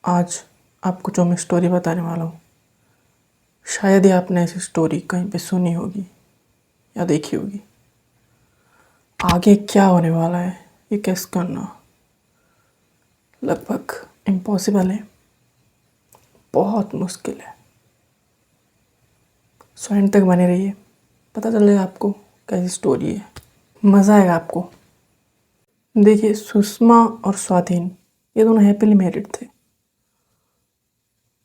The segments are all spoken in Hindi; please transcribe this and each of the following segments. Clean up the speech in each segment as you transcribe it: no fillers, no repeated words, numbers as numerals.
आज आपको जो मैं स्टोरी बताने वाला हूँ, शायद ही आपने ऐसी स्टोरी कहीं पे सुनी होगी या देखी होगी। आगे क्या होने वाला है ये गेस करना लगभग इम्पॉसिबल है, बहुत मुश्किल है। सो एंड तक बने रहिए, पता चलेगा आपको कैसी स्टोरी है, मज़ा आएगा आपको। देखिए, सुषमा और स्वाधीन ये दोनों हैप्पीली मैरिड थे।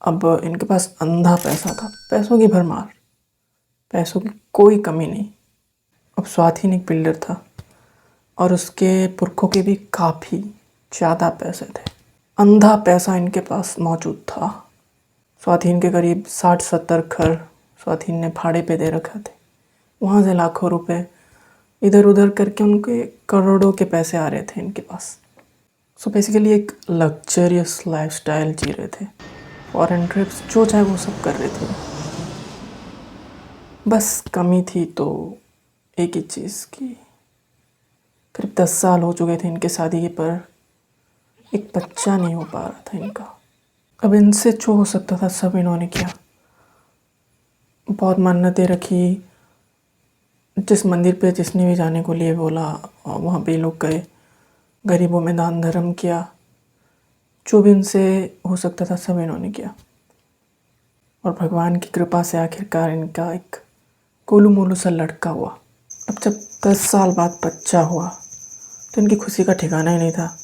अब इनके पास अंधा पैसा था, पैसों की भरमार, पैसों की कोई कमी नहीं। अब स्वाधीन एक बिल्डर था और उसके पुरखों के भी काफ़ी ज़्यादा पैसे थे। अंधा पैसा इनके पास मौजूद था। स्वाधीन के करीब 60-70 घर स्वाधीन ने भाड़े पे दे रखे थे। वहाँ से लाखों रुपए इधर उधर करके उनके करोड़ों के पैसे आ रहे थे इनके पास। सो बेसिकली एक लग्जरियस लाइफस्टाइल जी रहे थे। फॉरेन ट्रिप्स जो चाहे वो सब कर रहे थे। बस कमी थी तो एक ही चीज़ की। करीब 10 साल हो चुके थे इनके शादी के, पर एक बच्चा नहीं हो पा रहा था इनका। अब इनसे जो हो सकता था सब इन्होंने किया। बहुत मन्नतें रखी, जिस मंदिर पे जिसने भी जाने को लिए बोला वहाँ पे लोग गए, गरीबों में दान धर्म किया, जो भी इनसे हो सकता था सब इन्होंने किया। और भगवान की कृपा से आखिरकार इनका एक गोलू मोलू सा लड़का हुआ। अब जब 10 साल बाद बच्चा हुआ तो इनकी खुशी का ठिकाना ही नहीं था।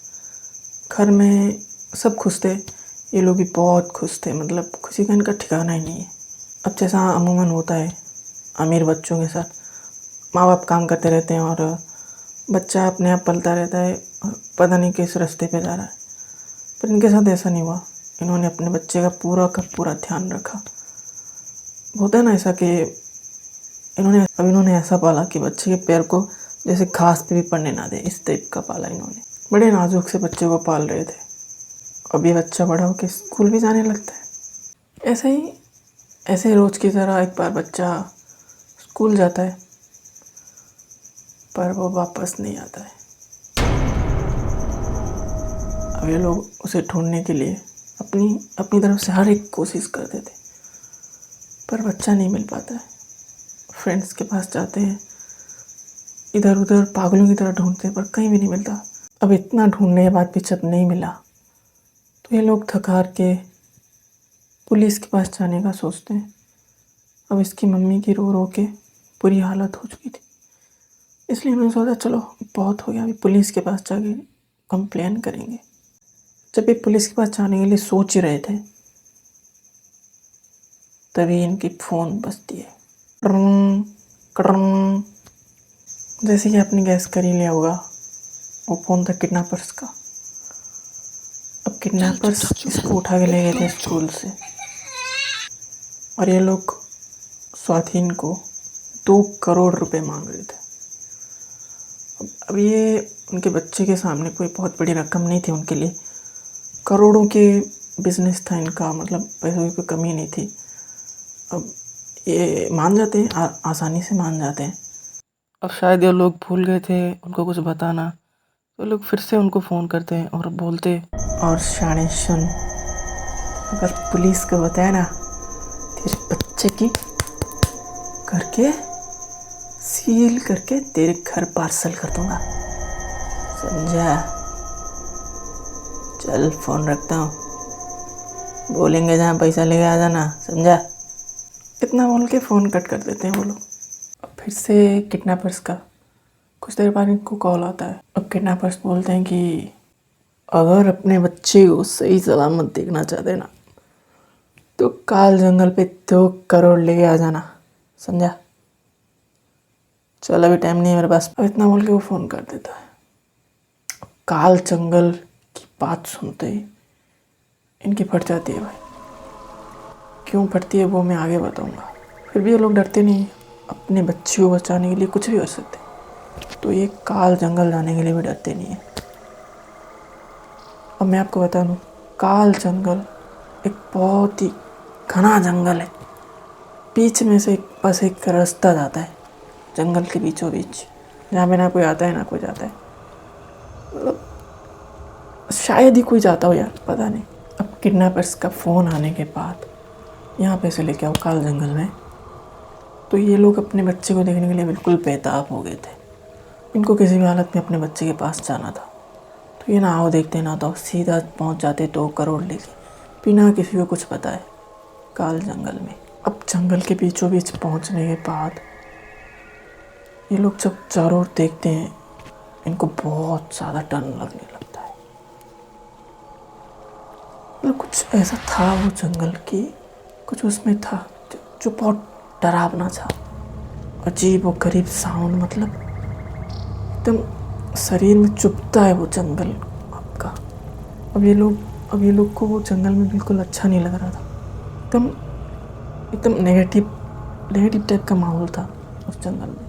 घर में सब खुश थे, ये लोग भी बहुत खुश थे, मतलब खुशी का इनका ठिकाना ही नहीं है। अब जैसा अमूमन होता है अमीर बच्चों के साथ, माँ बाप काम करते रहते हैं और बच्चा अपने आप पलता रहता है, पता नहीं किस रास्ते पे जा रहा है। पर इनके साथ ऐसा नहीं हुआ। इन्होंने अपने बच्चे का पूरा ध्यान रखा। होता है ना ऐसा कि इन्होंने ऐसा पाला कि बच्चे के पैर को जैसे घास पे भी पड़ने ना दे, इस टाइप का पाला इन्होंने। बड़े नाजुक से बच्चे को पाल रहे थे। अब ये बच्चा बड़ा होकर स्कूल भी जाने लगता है। ऐसे ही रोज़ की तरह एक बार बच्चा स्कूल जाता है, पर वो वापस नहीं आता है। अब ये लोग उसे ढूंढने के लिए अपनी तरफ से हर एक कोशिश करते थे, पर बच्चा नहीं मिल पाता है। फ्रेंड्स के पास जाते हैं, इधर उधर पागलों की तरह ढूंढते हैं, पर कहीं भी नहीं मिलता। अब इतना ढूंढने के बाद भी जब नहीं मिला तो ये लोग थक हार के पुलिस के पास जाने का सोचते हैं। अब इसकी मम्मी की रो रो के बुरी हालत हो चुकी थी, इसलिए मैंने सोचा चलो बहुत हो गया, अभी पुलिस के पास जाके कंप्लेन करेंगे। जब ये पुलिस के पास जाने के लिए सोच ही रहे थे तभी इनकी फ़ोन बजती है। ट्रंग ट्रंग। जैसे कि आपने गैस कर ही लिया होगा, वो फ़ोन था किडनैपर्स का। अब किडनैपर्स इसको उठा के ले गए थे स्कूल से और ये लोग स्वाधीन को 2 करोड़ रुपए मांग रहे थे। अब ये उनके बच्चे के सामने कोई बहुत बड़ी रकम नहीं थी उनके लिए। करोड़ों के बिजनेस था इनका, मतलब पैसों की कोई कमी नहीं थी। अब ये मान जाते हैं, आसानी से मान जाते हैं। अब शायद ये लोग भूल गए थे उनको कुछ बताना, तो लोग फिर से उनको फ़ोन करते हैं और बोलते, और शाणे सुन, अगर पुलिस को बताया ना तेरे बच्चे की करके सील करके तेरे घर पार्सल कर दूंगा, समझा? चल फ़ोन रखता हूँ, बोलेंगे जहाँ पैसा लेके आ जाना, समझा? इतना बोल के फ़ोन कट कर देते हैं वो लोग। अब फिर से किडनैपर्स का कुछ देर बाद इनको कॉल आता है। अब किडनैपर्स बोलते हैं कि अगर अपने बच्चे को सही सलामत देखना चाहते ना तो काल जंगल पे 2 करोड़ लेके आ जाना, समझा? चल अभी टाइम नहीं है मेरे पास। अब इतना बोल के वो फ़ोन कर देता है। काल जंगल की बात सुनते ही इनकी फट जाती है भाई। क्यों फटती है वो मैं आगे बताऊंगा। फिर भी ये लोग डरते नहीं, अपने बच्चे को बचाने के लिए कुछ भी कर सकते, तो ये काल जंगल जाने के लिए भी डरते नहीं है। अब मैं आपको बता दूँ, काल जंगल एक बहुत ही घना जंगल है। बीच में से बस एक रास्ता जाता है जंगल के बीचों बीच, जहाँ पे ना कोई आता है ना कोई जाता है। मतलब शायद ही कोई जाता हो यार, पता नहीं। अब अब किडनैपर्स का फ़ोन आने के बाद यहाँ पे से लेके आओ काल जंगल में, तो ये लोग अपने बच्चे को देखने के लिए बिल्कुल बेताब हो गए थे। इनको किसी भी हालत में अपने बच्चे के पास जाना था, तो ये ना आओ देखते ना तो सीधा पहुँच जाते 2 करोड़ लेके, बिना किसी को कुछ बताए काल जंगल में। अब जंगल के बीचों बीच पहुँचने के बाद ये लोग जब चारों ओर देखते हैं, इनको बहुत ज़्यादा डर लगने लगता है। मतलब कुछ ऐसा था वो जंगल की, कुछ उसमें था जो बहुत डरावना था, अजीब व गरीब साउंड, मतलब एकदम शरीर में चुभता है वो जंगल आपका। अब ये लोग को वो जंगल में बिल्कुल अच्छा नहीं लग रहा था। एकदम एकदम नेगेटिव टाइप का माहौल था उस जंगल में।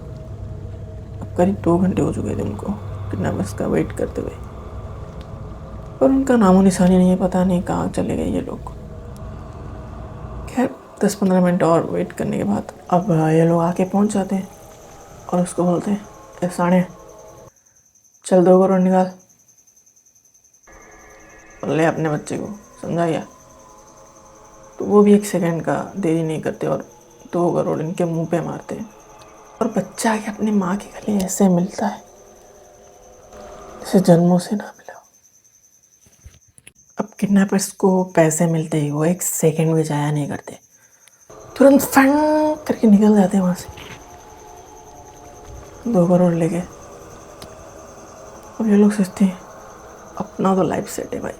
अब करीब 2 घंटे हो चुके थे उनको किडनैपर्स का वेट करते हुए, और उनका नामो निशानी नहीं है, पता नहीं कहाँ चले गए ये लोग। खैर 10-15 मिनट और वेट करने के बाद अब ये लोग आके पहुँच जाते हैं और उसको बोलते हैं, ए साढ़े चल 2 करोड़ निकाल और ले अपने बच्चे को, समझा गया। तो वो भी 1 सेकंड का देरी नहीं करते और 2 करोड़ इनके मुंह पे मारते हैं, और बच्चा आके अपनी माँ के गले ऐसे मिलता है जैसे जन्मों से ना मिला हो। अब किडनैपर्स को पैसे मिलते ही वो 1 सेकंड भी जाया नहीं करते, तुरंत फन करके निकल जाते हैं वहाँ से 2 करोड़ लेके। अब ये लोग सोचते हैं अपना तो लाइफ सेट है भाई,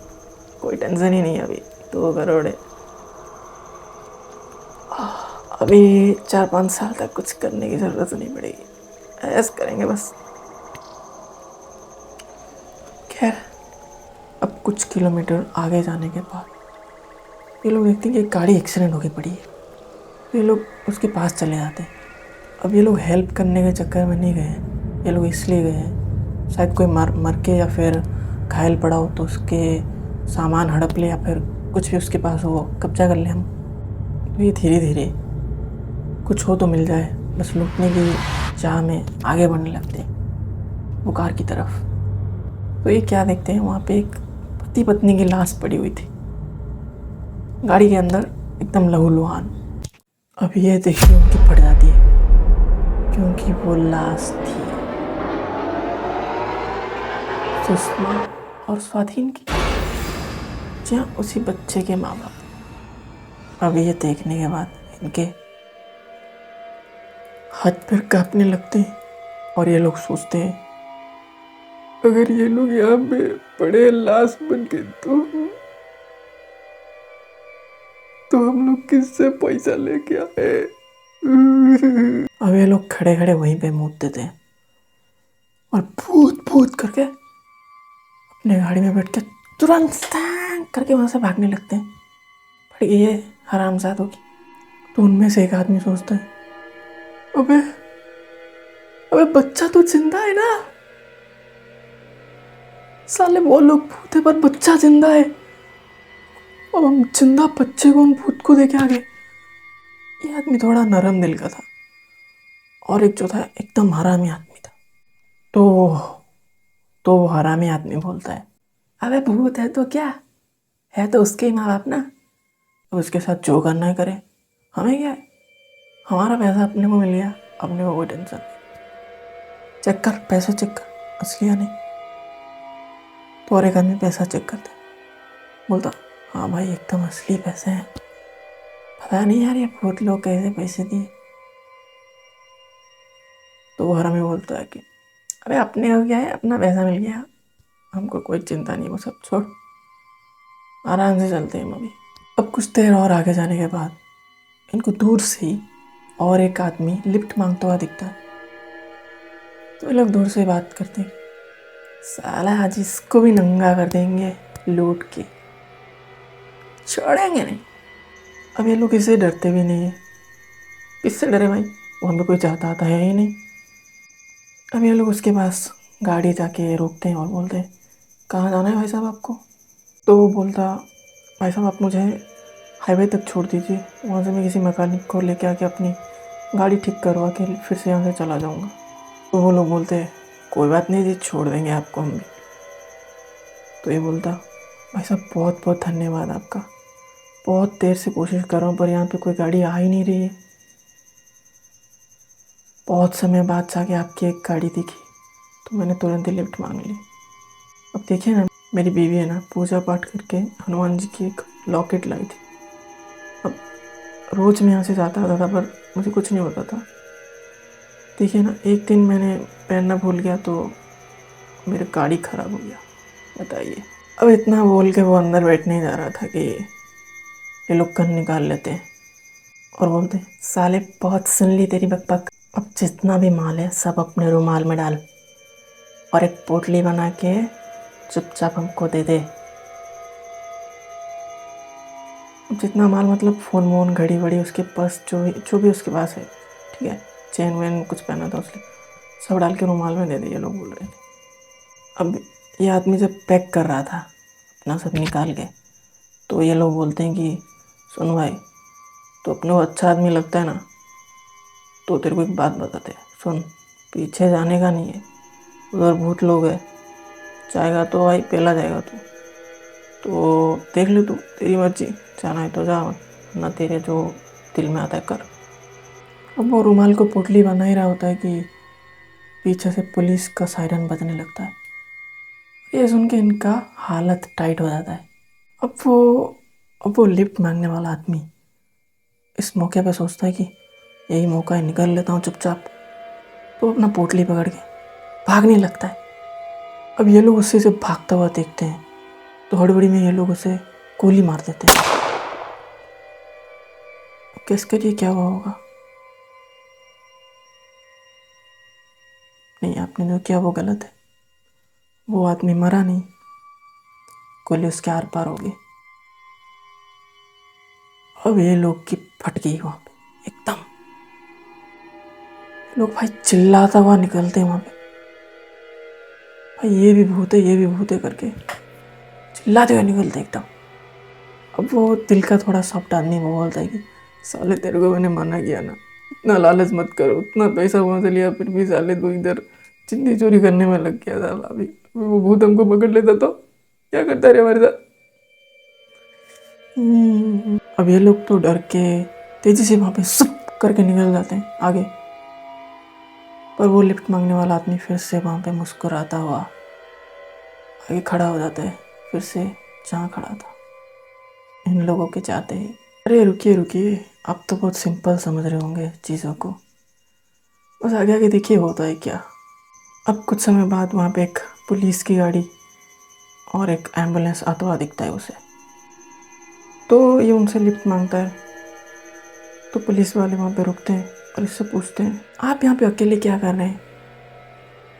कोई टेंशन ही नहीं है, अभी 2 करोड़ है, अभी 4-5 साल तक कुछ करने की ज़रूरत नहीं पड़ेगी, ऐस करेंगे बस। खैर अब कुछ किलोमीटर आगे जाने के बाद ये लोग देखते हैं कि एक गाड़ी एक्सीडेंट होके पड़ी है, तो ये लोग उसके पास चले जाते हैं। अब ये लोग हेल्प करने के चक्कर में नहीं गए, ये लोग इसलिए गए हैं शायद कोई मर के या फिर घायल पड़ा हो तो उसके सामान हड़प ले, या फिर कुछ भी उसके पास हो कब्जा कर ले हम। तो ये धीरे धीरे कुछ हो तो मिल जाए बस लूटने की चाह में आगे बढ़ने लगते हैं वो कार की तरफ। तो ये क्या देखते हैं, वहाँ पे एक पति पत्नी की लाश पड़ी हुई थी गाड़ी के अंदर, एकदम लहूलुहान। अब ये देखिए उनकी फट जाती है, क्योंकि वो लाश थी सुषमा और स्वाधीन की, जहाँ उसी बच्चे के माँ बाप। अब ये देखने के बाद इनके हाथ पैर कांपने लगते हैं, और ये लोग सोचते हैं अगर ये लोग यहाँ पे पड़े लाश बन के तो हम लोग किससे पैसा लेके आए। अब ये लोग खड़े खड़े वहीं पे मूतते थे और भूत भूत करके अपने गाड़ी में बैठ के तुरंत सैंग करके वहां से भागने लगते हैं। पर ये हरामजाद होगी। तो उनमें से एक आदमी सोचता है अबे अबे बच्चा तो जिंदा है ना, साले वो लोग भूत है पर बच्चा जिंदा है। अब हम जिंदा बच्चे को उन भूत को देके आ गए। ये आदमी थोड़ा नरम दिल का था, और एक जो था एकदम हरामी आदमी था। तो वो हरामी आदमी बोलता है अबे भूत है तो क्या है, तो उसके ही माँ बाप ना, तो उसके साथ जो करना है करे, हमें क्या है, हमारा पैसा अपने को मिल गया, अपने को कोई टेंशन नहीं। चेक कर पैसे चेक कर असली या नहीं। तो और एक आदमी पैसा चेक करता बोलता हाँ भाई एकदम असली पैसे हैं, पता नहीं यार ये भूत लोग कैसे पैसे दिए। तो वो हरामी बोलता है कि अबे अपने को क्या है, अपना पैसा मिल गया, हमको कोई चिंता नहीं, वो सब छोड़, आराम से चलते हैं हम अभी। अब कुछ देर और आगे जाने के बाद इनको दूर से ही और एक आदमी लिफ्ट मांगता हुआ दिखता है। तो ये लोग दूर से बात करते हैं साला आज इसको भी नंगा कर देंगे लूट के, छोड़ेंगे नहीं। अब ये लोग इससे डरते भी नहीं है, किससे डरे भाई, वहाँ पे कोई चाहता आता है ही नहीं। अब ये लोग उसके पास गाड़ी जाके रोकते हैं और बोलते हैं कहाँ जाना है भाई साहब आपको। तो वो बोलता भाई साहब आप मुझे हाईवे तक छोड़ दीजिए, वहाँ से मैं किसी मैकेनिक को लेके आके अपनी गाड़ी ठीक करवा के फिर से यहाँ से चला जाऊँगा। तो वो लोग बोलते हैं कोई बात नहीं जी, छोड़ देंगे आपको हम भी। तो ये बोलता भाई साहब बहुत बहुत धन्यवाद आपका। बहुत देर से कोशिश कर रहा हूँ पर यहाँ पे कोई गाड़ी आ ही नहीं रही है। बहुत समय बाद जाके आपकी एक गाड़ी दिखी तो मैंने तुरंत ही लिफ्ट मांग ली। अब देखिए ना, मेरी बीवी है ना, पूजा पाठ करके हनुमान जी की एक लॉकेट लाई थी। अब रोज़ मैं यहाँ से जाता आता था पर मुझे कुछ नहीं होता था। देखिए ना, एक दिन मैंने पहनना भूल गया तो मेरी गाड़ी ख़राब हो गया। बताइए। अब इतना बोल के वो अंदर बैठने जा रहा था कि ये लोग कन निकाल लेते हैं और बोलते, साले बहुत सुन ली तेरी बकबक, अब जितना भी माल है सब अपने रुमाल में डाल और एक पोटली बना के चुपचाप हमको दे दे। जितना माल मतलब फ़ोन वोन घड़ी वड़ी उसके पास जो भी उसके पास है, ठीक है, चेन वेन कुछ पहना था उसने, सब डाल के रुमाल में दे दे, ये लोग बोल रहे थे। अब ये आदमी जब पैक कर रहा था अपना सब निकाल के तो ये लोग बोलते हैं कि सुन भाई, तो अपने को अच्छा आदमी लगता है ना, तो तेरे को एक बात बताते हैं, सुन, पीछे जाने का नहीं है, उधर भूत लोग है, जाएगा तो भाई पहला जाएगा तो देख ले, तू तेरी मर्जी, जाना है तो जा, ना तेरे जो दिल में आता है कर। अब वो रुमाल को पोटली बना ही रहा होता है कि पीछे से पुलिस का सायरन बजने लगता है। ये सुन के इनका हालत टाइट हो जाता है। अब वो अब वो लिफ्ट मांगने वाला आदमी इस मौके पे सोचता है कि यही मौका है, निकल लेता हूँ चुपचाप, तो अपना पोटली पकड़ के भागने लगता है। अब ये लोग उससे जब भागता हुआ देखते हैं तो हड़बड़ी में ये लोग उसे गोली मार देते हैं। अब गेस करिए क्या हुआ होगा। नहीं, आपने जो किया वो गलत है। वो आदमी मरा नहीं, गोली उसके आर पार हो गई। अब ये लोग की फट गई वहाँ पे एकदम। लोग भाई चिल्लाता हुआ निकलते हैं वहाँ पे, भाई ये भी भूत है, ये भी भूत है करके चिल्लाते हुए निकलते एकदम। अब वो दिल का थोड़ा सॉफ्ट आदमी वो बोलता है कि साले तेरे को मैंने मना किया ना, इतना लालच मत करो, उतना पैसा वहाँ से लिया फिर भी साले तू इधर चिंदी चोरी करने में लग गया था। अभी वो भूत हमको पकड़ लेता तो क्या करता रे हमारे साथ। अब ये लोग तो डर के तेजी से वहाँ पे सुप करके निकल जाते हैं आगे। पर वो लिफ्ट मांगने वाला आदमी फिर से वहाँ पे मुस्कुराता हुआ आगे खड़ा हो जाता है, फिर से जहाँ खड़ा था इन लोगों के चाहते ही। अरे रुकिए रुकिए, आप तो बहुत सिंपल समझ रहे होंगे चीज़ों को, बस आगे आगे देखिए होता है क्या। अब कुछ समय बाद वहाँ पे एक पुलिस की गाड़ी और एक एम्बुलेंस आता हुआ दिखता है उसे, तो ये उनसे लिफ्ट मांगता है। तो पुलिस वाले वहाँ पे रुकते हैं और इससे पूछते हैं, आप यहाँ पे अकेले क्या कर रहे हैं,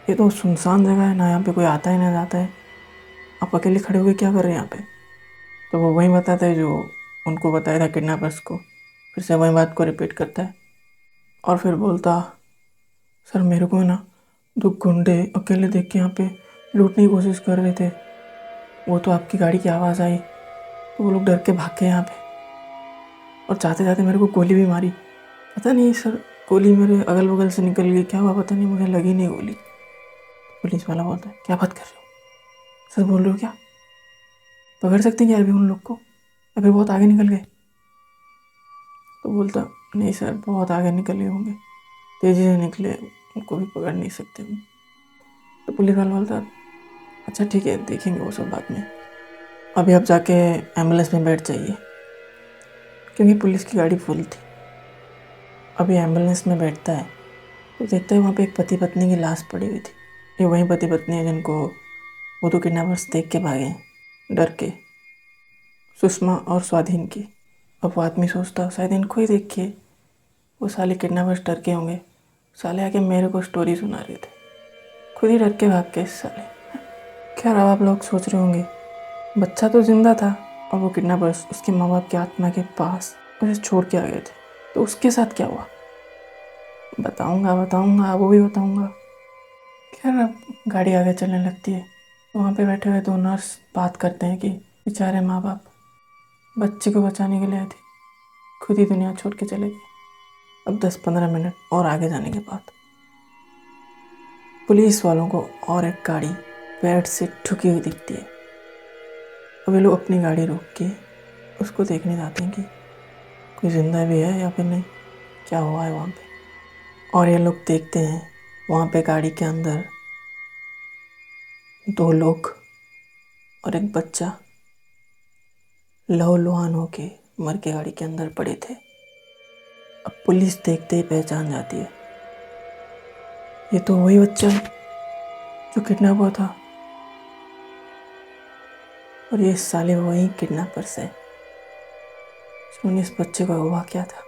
ये तो सुनसान जगह है ना, यहाँ पे कोई आता है ना जाता है, आप अकेले खड़े हुए क्या कर रहे हैं यहाँ पे। तो वो वही बताता है जो उनको बताया था किडनैपर्स को, फिर से वही बात को रिपीट करता है और फिर बोलता, सर मेरे को ना दो गुंडे अकेले देख के यहाँ पे लूटने की कोशिश कर रहे थे, वो तो आपकी गाड़ी की आवाज़ आई तो वो लोग डर के भाग गए यहाँ पे और जाते जाते मेरे को गोली भी मारी। पता नहीं सर, गोली मेरे अगल बगल से निकल गई, क्या हुआ पता नहीं, मुझे लगी नहीं गोली। पुलिस वाला बोलता है, क्या बात कर रहे हो, सर बोल रहे हो क्या, पकड़ सकते हैं क्या अभी उन लोग को, अभी बहुत आगे निकल गए। तो बोलता, नहीं सर बहुत आगे निकले होंगे, तेज़ी से निकले, उनको भी पकड़ नहीं सकते हम। तो पुलिस वाला बोलता, अच्छा ठीक है देखेंगे वो सब बाद में, अभी आप जाके एम्बुलेंस में बैठ जाइए, क्योंकि पुलिस की गाड़ी फुल थी। अभी एम्बुलेंस में बैठता है तो देखता है वहाँ पे एक पति पत्नी की लाश पड़ी हुई थी। ये वही पति पत्नी है जिनको वो दो किडनैपर्स देख के भागे डर के, सुषमा और स्वाधीन की। अब वो आदमी सोचता शायद इनको ही देख के वो साले किडनैपर्स डर के होंगे, साले आके मेरे को स्टोरी सुना रहे थे, खुद ही डर के भाग के साले। खैर अब आप लोग सोच रहे होंगे, बच्चा तो जिंदा था और वो किडनैपर्स उसके माँ बाप की आत्मा के पास उसे छोड़ के आ गए थे, तो उसके साथ क्या हुआ बताऊंगा वो भी बताऊंगा। खैर अब गाड़ी आगे चलने लगती है, वहाँ पे बैठे हुए दो नर्स बात करते हैं कि बेचारे माँ बाप बच्चे को बचाने के लिए आए थे, खुद ही दुनिया छोड़ के चले गए। अब 10-15 मिनट और आगे जाने के बाद पुलिस वालों को और एक गाड़ी पेड़ से ठुकी हुई दिखती है। अब ये लोग अपनी गाड़ी रोक के उसको देखने जाते हैं कि कोई जिंदा भी है या फिर नहीं, क्या हुआ है वहाँ पे। और ये लोग देखते हैं वहाँ पे गाड़ी के अंदर 2 लोग और एक बच्चा लहूलुहान होके मर के गाड़ी के अंदर पड़े थे। अब पुलिस देखते ही पहचान जाती है, ये तो वही बच्चा है जो किडनैप हुआ था, और ये साले वही किडनैपर्स है जिन्होंने इस बच्चे को अगवा किया था।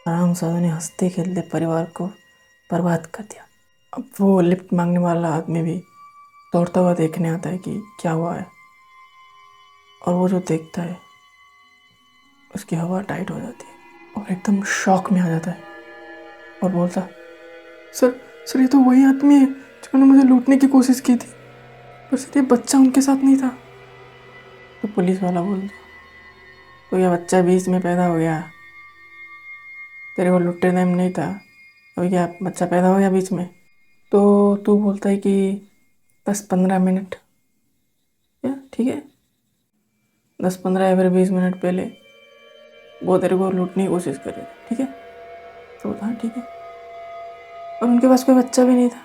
आराम साधु ने हंसते खेलते परिवार को बर्बाद कर दिया। अब वो लिफ्ट मांगने वाला आदमी भी दौड़ता हुआ देखने आता है कि क्या हुआ है, और वो जो देखता है उसकी हवा टाइट हो जाती है और एकदम शॉक में आ जाता है और बोलता, सर सर ये तो वही आदमी है जिन्होंने मुझे लूटने की कोशिश की थी, पर सर ये बच्चा उनके साथ नहीं था। तो पुलिस वाला बोलता, तो यह बच्चा बीच में पैदा हो गया, तेरे को लुटने टाइम नहीं था, अभी क्या बच्चा पैदा हो गया बीच में। तो तू बोलता है कि 10-15 मिनट, या ठीक है 10-15 या फिर 20 मिनट पहले वो तेरे को लूटने की कोशिश कर रहे थे, ठीक है। तो हाँ ठीक है, और उनके पास कोई बच्चा भी नहीं था।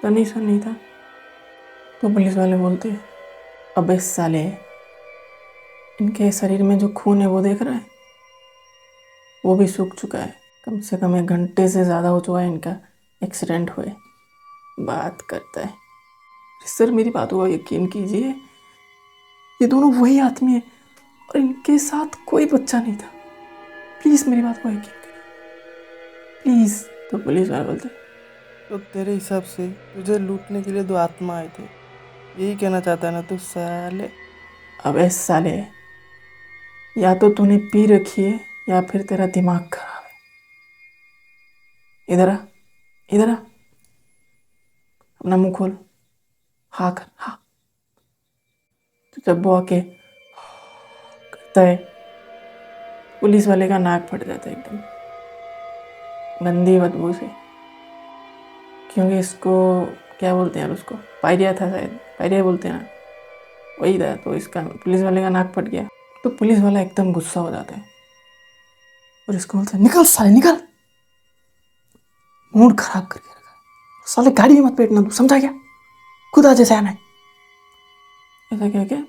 तो नहीं सर नहीं था। तो पुलिस वाले बोलते, अबे साले, इनके शरीर में जो खून है वो देख रहा है, वो भी सूख चुका है। कम से कम 1 घंटे से ज़्यादा हो चुका है इनका एक्सीडेंट हुए। बात करता है, सर मेरी बातों का यकीन कीजिए, ये दोनों वही आदमी है और इनके साथ कोई बच्चा नहीं था, प्लीज़ मेरी बात को यकीन करिए प्लीज़। तो पुलिस वाले बोलते, तो तेरे हिसाब से तुझे लूटने के लिए 2 आत्मा आए थे, यही कहना चाहता है ना तू साले? अबे साले, या तो तूने पी रखी है या फिर तेरा दिमाग खराब है। इधर आ, इधर आ, अपना मुंह खोल, हाँ कर हाँ। तो जब वो आके करता है, पुलिस वाले का नाक फट जाता है एकदम गंदी बदबू से, क्योंकि इसको क्या बोलते हैं यार, उसको पायरिया था शायद, पायरिया बोलते हैं ना, वही था। तो इसका पुलिस वाले का नाक फट गया। तो पुलिस वाला एकदम गुस्सा हो जाता है और इसको बोलता है, निकल साले निकल, मूड खराब करके रखा है साले, गाड़ी में मत बैठना तू, समझा क्या, खुद आ जैसे आना है। ऐसा क्या क्या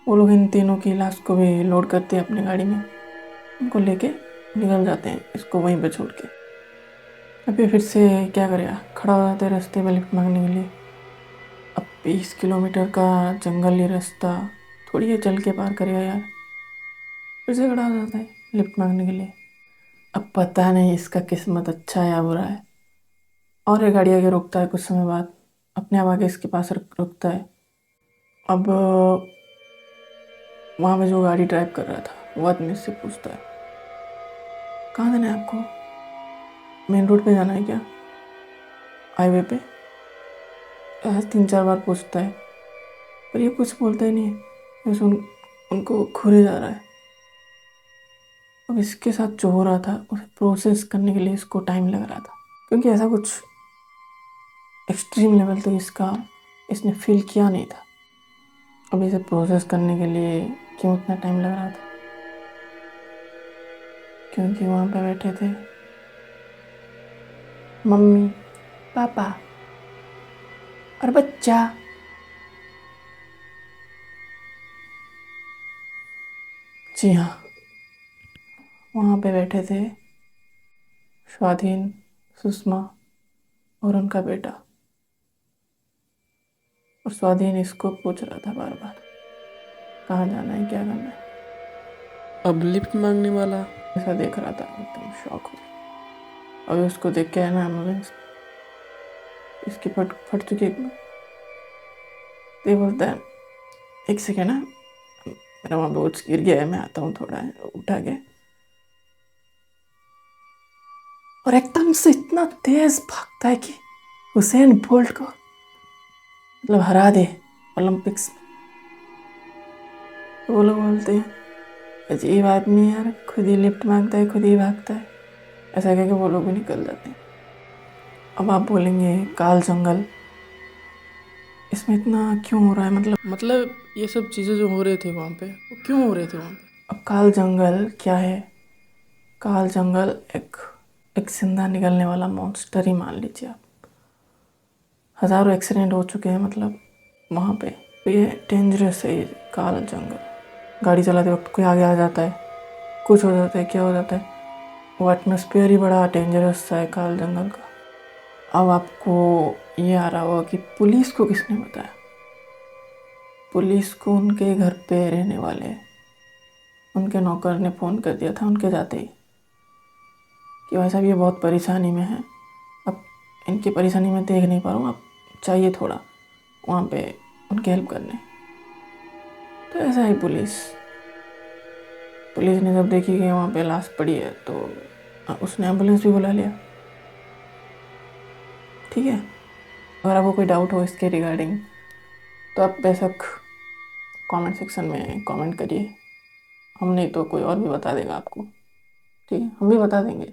वो लोग इन तीनों की लाश को भी लोड करते हैं अपनी गाड़ी में, उनको लेके निकल जाते हैं इसको वहीं पे छोड़ के। अभी फिर से क्या करेगा, खड़ा हो जाता है रास्ते में लिफ्ट मांगने के लिए। अब 20 किलोमीटर का जंगली रास्ता थोड़ी है चल के पार करेगा यार, फिर से खड़ा हो जाता है लिफ्ट मांगने के लिए। अब पता नहीं इसका किस्मत अच्छा है या बुरा है, और ये गाड़ी आगे रुकता है, कुछ समय बाद अपने आप आगे इसके पास रुकता है। अब वहाँ पे जो गाड़ी ड्राइव कर रहा था वो आदमी इससे पूछता है, कहाँ जाना है आपको, मेन रोड पे जाना है क्या, हाईवे पे। 3-4 बार पूछता है पर ये कुछ बोलता ही नहीं है, बस उनको घूरे जा रहा है। अब इसके साथ जो हो रहा था उसे प्रोसेस करने के लिए इसको टाइम लग रहा था, क्योंकि ऐसा कुछ एक्सट्रीम लेवल तक इसने फील किया नहीं था। अब इसे प्रोसेस करने के लिए क्यों इतना टाइम लग रहा था, क्योंकि वहाँ पे बैठे थे मम्मी, पापा और बच्चा। जी हाँ, वहाँ पे बैठे थे स्वाधीन, सुषमा और उनका बेटा। और स्वाधीन इसको पूछ रहा था बार बार, कहाँ जाना है, क्या करना है। अब लिफ्ट मांगने वाला ऐसा देख रहा था एकदम शॉक हो गया। अभी उसको देख के है ना एम्बुलेंस इसकी फट फट चुकी एकदम। तो ये बोलता है, एक सेकेंड है, मेरा वहाँ पे कुछ गिर गया है, मैं आता हूँ थोड़ा, उठा के। और एकदम से इतना तेज भागता है कि हुसैन बोल्ट को मतलब हरा दे ओलंपिक्स में। तो वो लोग बोलते हैं, अजीब आदमी है यार, खुद ही लिफ्ट मांगता है खुद ही भागता है। ऐसा कह के वो लोग भी निकल जाते हैं। अब आप बोलेंगे काल जंगल, इसमें इतना क्यों हो रहा है? मतलब ये सब चीज़ें जो हो रहे थे वहाँ पे, वो क्यों हो रहे थे वहाँ पे? अब काल जंगल क्या है? काल जंगल एक एक जिंदा निकलने वाला मॉन्स्टर ही मान लीजिए आप। हज़ारों एक्सीडेंट हो चुके हैं वहाँ पे। तो ये डेंजरस है ये काल जंगल। गाड़ी चलाते वक्त कोई आगे आ जाता है, कुछ हो जाता है, क्या हो जाता है। वो एटमॉस्फेयर ही बड़ा डेंजरस सा है काल जंगल का। अब आपको ये आ रहा होगा कि पुलिस को किसने बताया? पुलिस को उनके घर पे रहने वाले उनके नौकर ने फ़ोन कर दिया था उनके जाते ही कि भाई साहब ये बहुत परेशानी में है, अब इनकी परेशानी में देख नहीं पा रहा हूँ, आप चाहिए थोड़ा वहाँ पे उनकी हेल्प करने। तो ऐसा ही पुलिस पुलिस ने जब देखी कि वहाँ पे लाश पड़ी है तो उसने एम्बुलेंस भी बुला लिया। ठीक है, अगर आपको कोई डाउट हो इसके रिगार्डिंग तो आप बेशक कमेंट सेक्शन में कमेंट करिए, हम नहीं तो कोई और भी बता देगा आपको। ठीक है, हम भी बता देंगे।